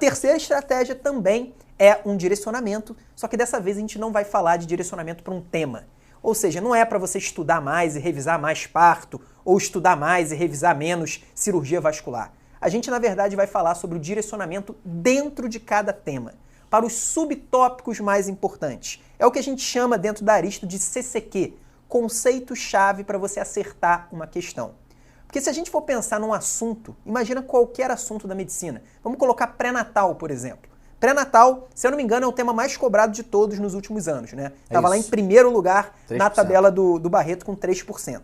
terceira estratégia também é um direcionamento, só que dessa vez a gente não vai falar de direcionamento para um tema. Ou seja, não é para você estudar mais e revisar mais parto, ou estudar mais e revisar menos cirurgia vascular. A gente, na verdade, vai falar sobre o direcionamento dentro de cada tema, para os subtópicos mais importantes. É o que a gente chama dentro da Aristo de CCQ, conceito-chave para você acertar uma questão. Porque se a gente for pensar num assunto, imagina qualquer assunto da medicina. Vamos colocar pré-natal, por exemplo. Pré-natal, se eu não me engano, é o tema mais cobrado de todos nos últimos anos, né? Estava lá em primeiro lugar 3%. Na tabela do Barreto com 3%.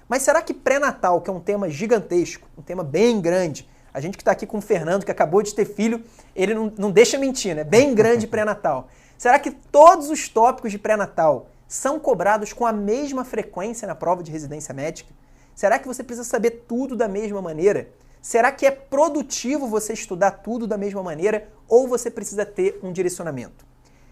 Mas será que pré-natal, que é um tema gigantesco, um tema bem grande, a gente que está aqui com o Fernando, que acabou de ter filho, ele não deixa mentir, né? Bem grande pré-natal. Será que todos os tópicos de pré-natal são cobrados com a mesma frequência na prova de residência médica? Será que você precisa saber tudo da mesma maneira? Será que é produtivo você estudar tudo da mesma maneira ou você precisa ter um direcionamento?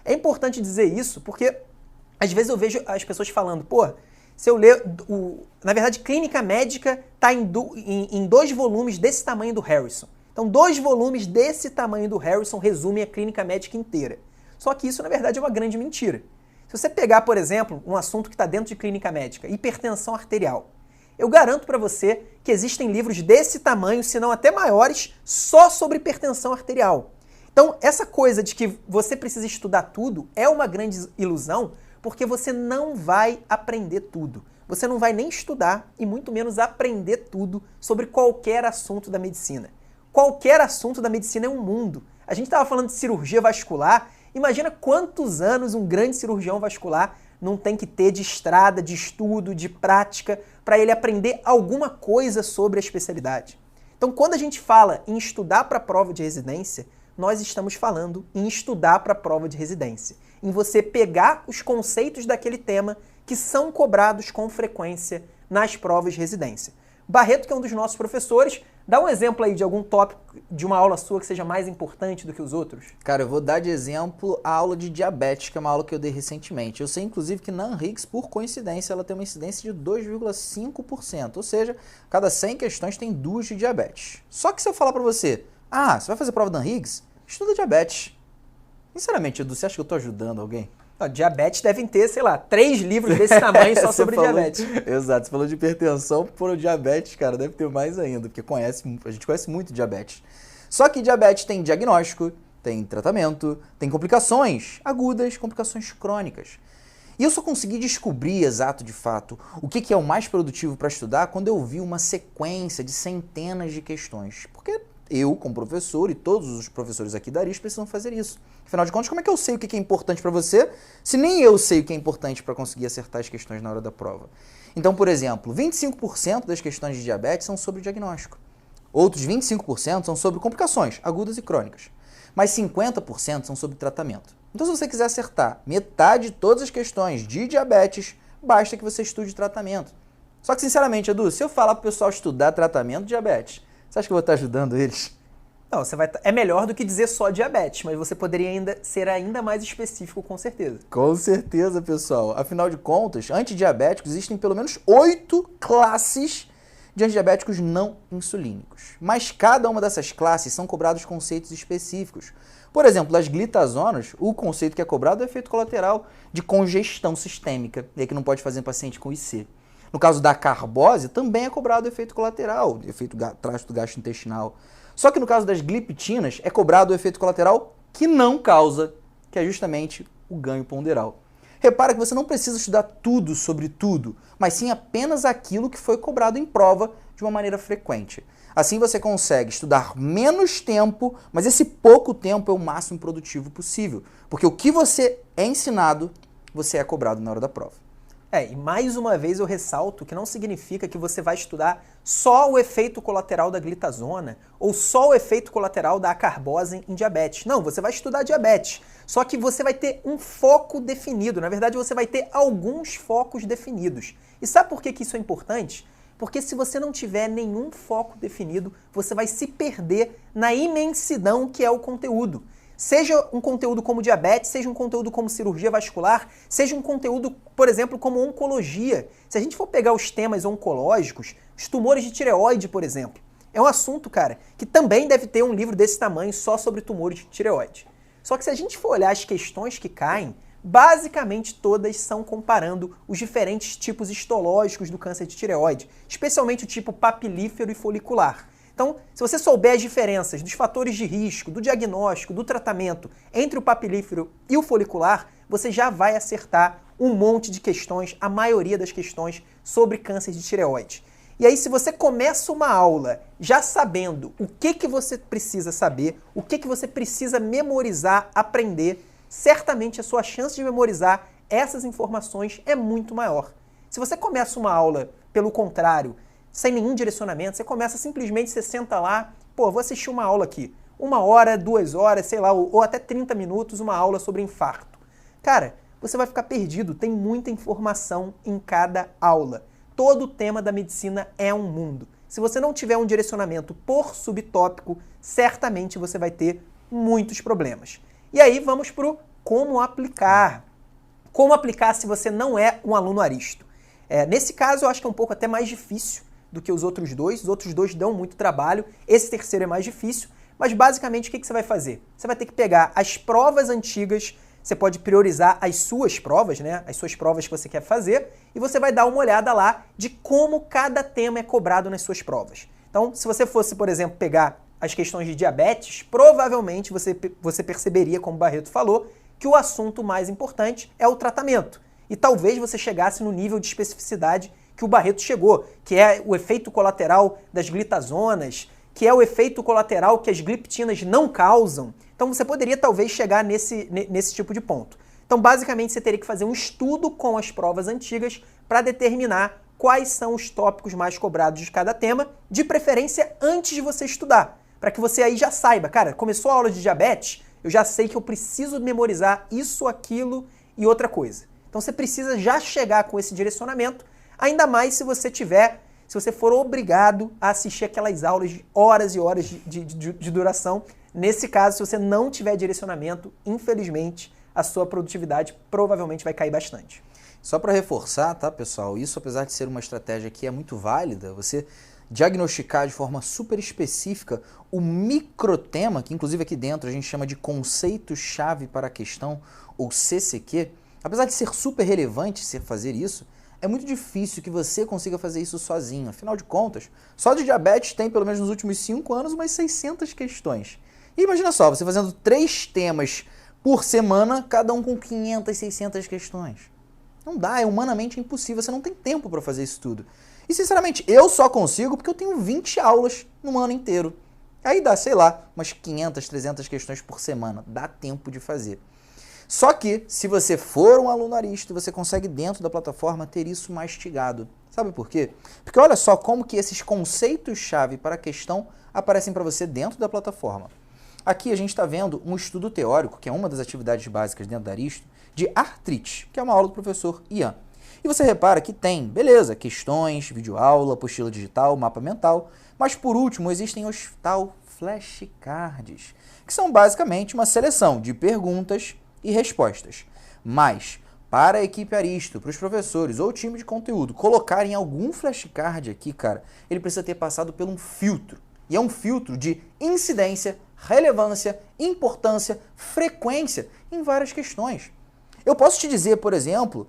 É importante dizer isso porque às vezes eu vejo as pessoas falando, pô, se eu ler, na verdade, Clínica Médica está em 2 volumes desse tamanho do Harrison. Então, 2 volumes desse tamanho do Harrison resumem a Clínica Médica inteira. Só que isso, na verdade, é uma grande mentira. Se você pegar, por exemplo, um assunto que está dentro de Clínica Médica, hipertensão arterial, eu garanto para você que existem livros desse tamanho, se não até maiores, só sobre hipertensão arterial. Então, essa coisa de que você precisa estudar tudo é uma grande ilusão, porque você não vai aprender tudo. Você não vai nem estudar e muito menos aprender tudo sobre qualquer assunto da medicina. Qualquer assunto da medicina é um mundo. A gente estava falando de cirurgia vascular, imagina quantos anos um grande cirurgião vascular não tem que ter de estrada, de estudo, de prática, para ele aprender alguma coisa sobre a especialidade. Então, quando a gente fala em estudar para a prova de residência, nós estamos falando em estudar para a prova de residência, em você pegar os conceitos daquele tema que são cobrados com frequência nas provas de residência. Barreto, que é um dos nossos professores, dá um exemplo aí de algum tópico de uma aula sua que seja mais importante do que os outros. Cara, eu vou dar de exemplo a aula de diabetes, que é uma aula que eu dei recentemente. Eu sei, inclusive, que na Anhiggs, por coincidência, ela tem uma incidência de 2,5%. Ou seja, cada 100 questões tem 2 de diabetes. Só que se eu falar pra você, você vai fazer prova da Anhiggs? Estuda diabetes. Sinceramente, Edu, você acha que eu tô ajudando alguém? Diabetes devem ter, sei lá, 3 livros desse tamanho só sobre diabetes. Exato, você falou de hipertensão, por diabetes, cara, deve ter mais ainda, porque a gente conhece muito diabetes. Só que diabetes tem diagnóstico, tem tratamento, tem complicações agudas, complicações crônicas. E eu só consegui descobrir, exato, de fato, o que é o mais produtivo para estudar quando eu vi uma sequência de centenas de questões. Porque eu, como professor, e todos os professores aqui da Aristo precisam fazer isso. Afinal de contas, como é que eu sei o que é importante para você, se nem eu sei o que é importante para conseguir acertar as questões na hora da prova? Então, por exemplo, 25% das questões de diabetes são sobre diagnóstico. Outros 25% são sobre complicações agudas e crônicas. Mas 50% são sobre tratamento. Então, se você quiser acertar metade de todas as questões de diabetes, basta que você estude tratamento. Só que, sinceramente, Edu, se eu falar para o pessoal estudar tratamento de diabetes, você acha que eu vou estar ajudando eles? Não, é melhor do que dizer só diabetes, mas você poderia ser ainda mais específico, com certeza. Com certeza, pessoal. Afinal de contas, antidiabéticos existem pelo menos 8 classes de antidiabéticos não insulínicos. Mas cada uma dessas classes são cobrados conceitos específicos. Por exemplo, as glitazonas, o conceito que é cobrado é efeito colateral de congestão sistêmica, e aí que não pode fazer em paciente com IC. No caso da carbose, também é cobrado efeito colateral, efeito tránsito gastrointestinal. Só que no caso das gliptinas, é cobrado o efeito colateral que não causa, que é justamente o ganho ponderal. Repara que você não precisa estudar tudo sobre tudo, mas sim apenas aquilo que foi cobrado em prova de uma maneira frequente. Assim você consegue estudar menos tempo, mas esse pouco tempo é o máximo produtivo possível. Porque o que você é ensinado, você é cobrado na hora da prova. E mais uma vez eu ressalto que não significa que você vai estudar só o efeito colateral da glitazona ou só o efeito colateral da acarbose em diabetes. Não, você vai estudar diabetes, só que você vai ter um foco definido. Na verdade, você vai ter alguns focos definidos. E sabe por que isso é importante? Porque se você não tiver nenhum foco definido, você vai se perder na imensidão que é o conteúdo. Seja um conteúdo como diabetes, seja um conteúdo como cirurgia vascular, seja um conteúdo, por exemplo, como oncologia. Se a gente for pegar os temas oncológicos, os tumores de tireoide, por exemplo, É um assunto, cara, que também deve ter um livro desse tamanho só sobre tumores de tireoide. Só que se a gente for olhar as questões que caem, basicamente todas são comparando os diferentes tipos histológicos do câncer de tireoide, especialmente o tipo papilífero e folicular. Então, se você souber as diferenças dos fatores de risco, do diagnóstico, do tratamento entre o papilífero e o folicular, você já vai acertar um monte de questões, a maioria das questões sobre câncer de tireoide. E aí, se você começa uma aula já sabendo o que você precisa saber, o que você precisa memorizar, aprender, certamente a sua chance de memorizar essas informações é muito maior. Se você começa uma aula, pelo contrário, sem nenhum direcionamento, você começa simplesmente, você senta lá, pô, vou assistir uma aula aqui. 1 hora, 2 horas, sei lá, ou até 30 minutos, uma aula sobre infarto. Cara, você vai ficar perdido, tem muita informação em cada aula. Todo o tema da medicina é um mundo. Se você não tiver um direcionamento por subtópico, certamente você vai ter muitos problemas. E aí vamos para o como aplicar. Como aplicar se você não é um aluno aristo? Nesse caso eu acho que é um pouco até mais difícil do que os outros dois. Os outros dois dão muito trabalho, esse terceiro é mais difícil, mas basicamente o que você vai fazer? Você vai ter que pegar as provas antigas. Você pode priorizar as suas provas, né? As suas provas que você quer fazer, e você vai dar uma olhada lá de como cada tema é cobrado nas suas provas. Então, se você fosse, por exemplo, pegar as questões de diabetes, provavelmente você perceberia, como o Barreto falou, que o assunto mais importante é o tratamento. E talvez você chegasse no nível de especificidade que o Barreto chegou, que é o efeito colateral das glitazonas, que é o efeito colateral que as gliptinas não causam. Então você poderia talvez chegar nesse tipo de ponto. Então basicamente você teria que fazer um estudo com as provas antigas para determinar quais são os tópicos mais cobrados de cada tema, de preferência antes de você estudar, para que você aí já saiba, cara, começou a aula de diabetes, eu já sei que eu preciso memorizar isso, aquilo e outra coisa. Então você precisa já chegar com esse direcionamento, ainda mais se você for obrigado a assistir aquelas aulas de horas e horas de duração. Nesse caso, se você não tiver direcionamento, infelizmente, a sua produtividade provavelmente vai cair bastante. Só para reforçar, tá, pessoal? Isso, apesar de ser uma estratégia que é muito válida, você diagnosticar de forma super específica o microtema, que inclusive aqui dentro a gente chama de conceito-chave para a questão, ou CCQ, apesar de ser super relevante você fazer isso, é muito difícil que você consiga fazer isso sozinho. Afinal de contas, só de diabetes tem, pelo menos nos últimos 5 anos, umas 600 questões. E imagina só, você fazendo 3 temas por semana, cada um com 500, 600 questões. Não dá, é humanamente impossível, você não tem tempo para fazer isso tudo. E sinceramente, eu só consigo porque eu tenho 20 aulas no ano inteiro. Aí dá, sei lá, umas 500, 300 questões por semana. Dá tempo de fazer. Só que, se você for um aluno aristo, você consegue dentro da plataforma ter isso mastigado. Sabe por quê? Porque olha só como que esses conceitos-chave para a questão aparecem para você dentro da plataforma. Aqui a gente está vendo um estudo teórico, que é uma das atividades básicas dentro da Aristo, de artrite, que é uma aula do professor Ian. E você repara que tem, beleza, questões, videoaula, apostila digital, mapa mental, mas por último existem os tal flashcards, que são basicamente uma seleção de perguntas e respostas. Mas, para a equipe Aristo, para os professores ou time de conteúdo colocarem algum flashcard aqui, cara, ele precisa ter passado por um filtro. E é um filtro de incidência, relevância, importância, frequência em várias questões. Eu posso te dizer, por exemplo,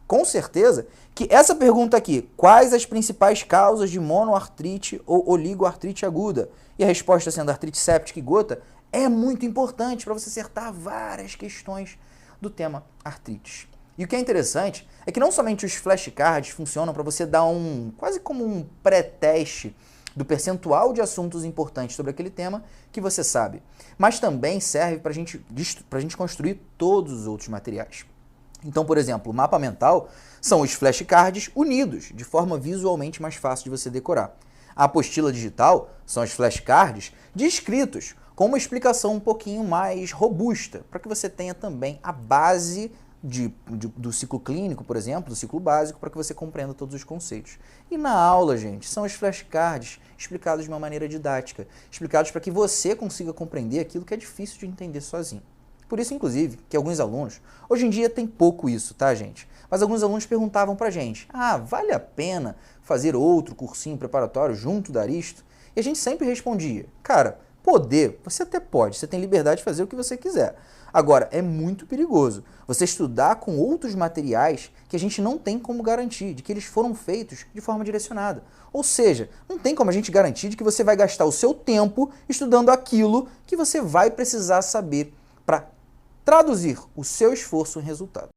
com certeza, que essa pergunta aqui, quais as principais causas de monoartrite ou oligoartrite aguda? E a resposta sendo artrite séptica e gota, é muito importante para você acertar várias questões do tema artrite. E o que é interessante é que não somente os flashcards funcionam para você dar quase como um pré-teste do percentual de assuntos importantes sobre aquele tema que você sabe, mas também serve para a gente construir todos os outros materiais. Então, por exemplo, o mapa mental são os flashcards unidos, de forma visualmente mais fácil de você decorar. A apostila digital são os flashcards descritos, com uma explicação um pouquinho mais robusta, para que você tenha também a base do ciclo clínico, por exemplo, do ciclo básico, para que você compreenda todos os conceitos. E na aula, gente, são os flashcards explicados de uma maneira didática, explicados para que você consiga compreender aquilo que é difícil de entender sozinho. Por isso, inclusive, que alguns alunos, hoje em dia tem pouco isso, tá, gente? Mas alguns alunos perguntavam pra gente, vale a pena fazer outro cursinho preparatório junto da Aristo? E a gente sempre respondia, cara, poder, você até pode, você tem liberdade de fazer o que você quiser. Agora, é muito perigoso você estudar com outros materiais que a gente não tem como garantir, de que eles foram feitos de forma direcionada. Ou seja, não tem como a gente garantir de que você vai gastar o seu tempo estudando aquilo que você vai precisar saber para traduzir o seu esforço em resultado.